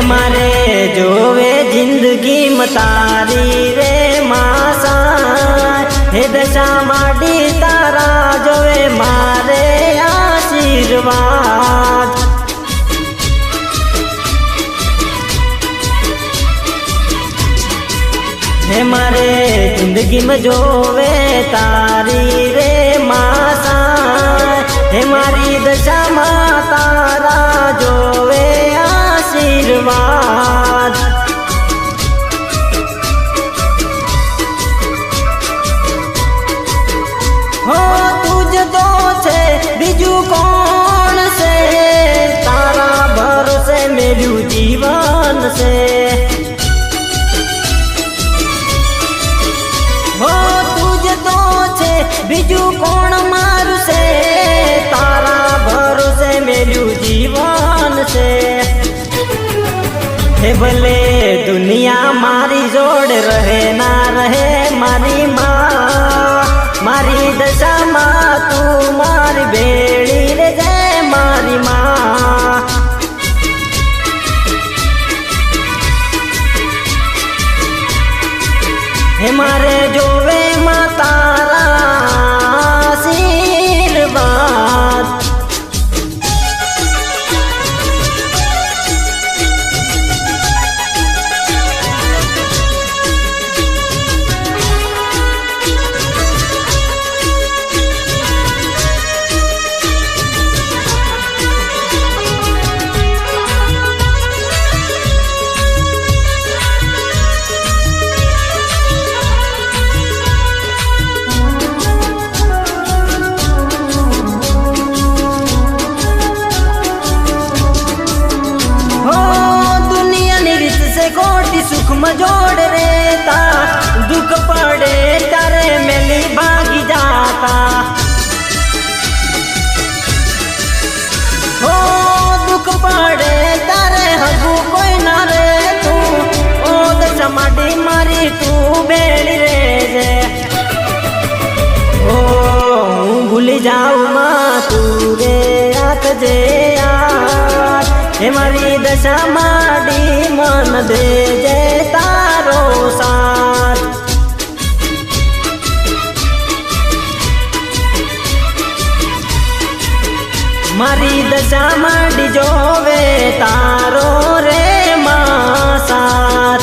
मारे जोवे जिंदगी मतारी रे मासा हे दशा माडी तारा जोवे मारे आशीर्वाद हे मारे जिंदगी में जोवे तारी रे मासा हे मारी दशा मा तारा जोवे आशीर्वाद हो तुझ तो छे बीजू कौन से तारा भरोसे मेरू जीवन से हो तुझ तो छे बीजू कौन मारू से तारा भरोसे मेरू जीवन से हे भले दुनिया मारी जोड़ रहे ना रहे मारी माँ मारी दशा माँ तू मारी बेड़ी रे जय मारी माँ हे मारे जोवे माँ तारा आशीर्वाद कोटि सुख में जोड़ रेता दुख पड़े तारे मेली भागी जाता हो दुख पड़े तारे हगू कोई ना रे तू ओ दशा माटी मारी तू बेड़ी रे जे ओ भूल जाऊ माँ तू रे आत जे यार हे मारी दशा माडी मन दे जे तारो साथ मारी दशा माडी जोवे तारो रे माँ साथ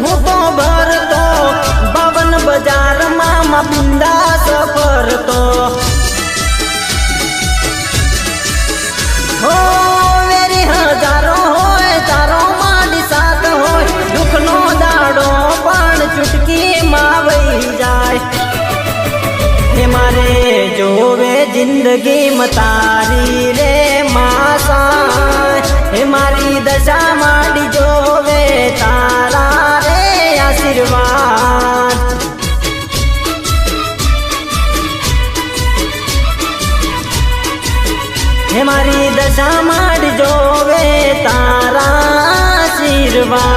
हूँ तो भर तो बावन बाजार मामा बिंदा सफर तो हो मेरी हजारों होए तारो माडी साथ होए दुख नो दाड़ो पण चुटकी मावई जाए हे मारे जोवे जिंदगी मतारी रे मासा हे मारी दशा माडी जोवे तारा आशीर्वाद हे मारी दशा माडी जोवे तारा आशीर्वाद।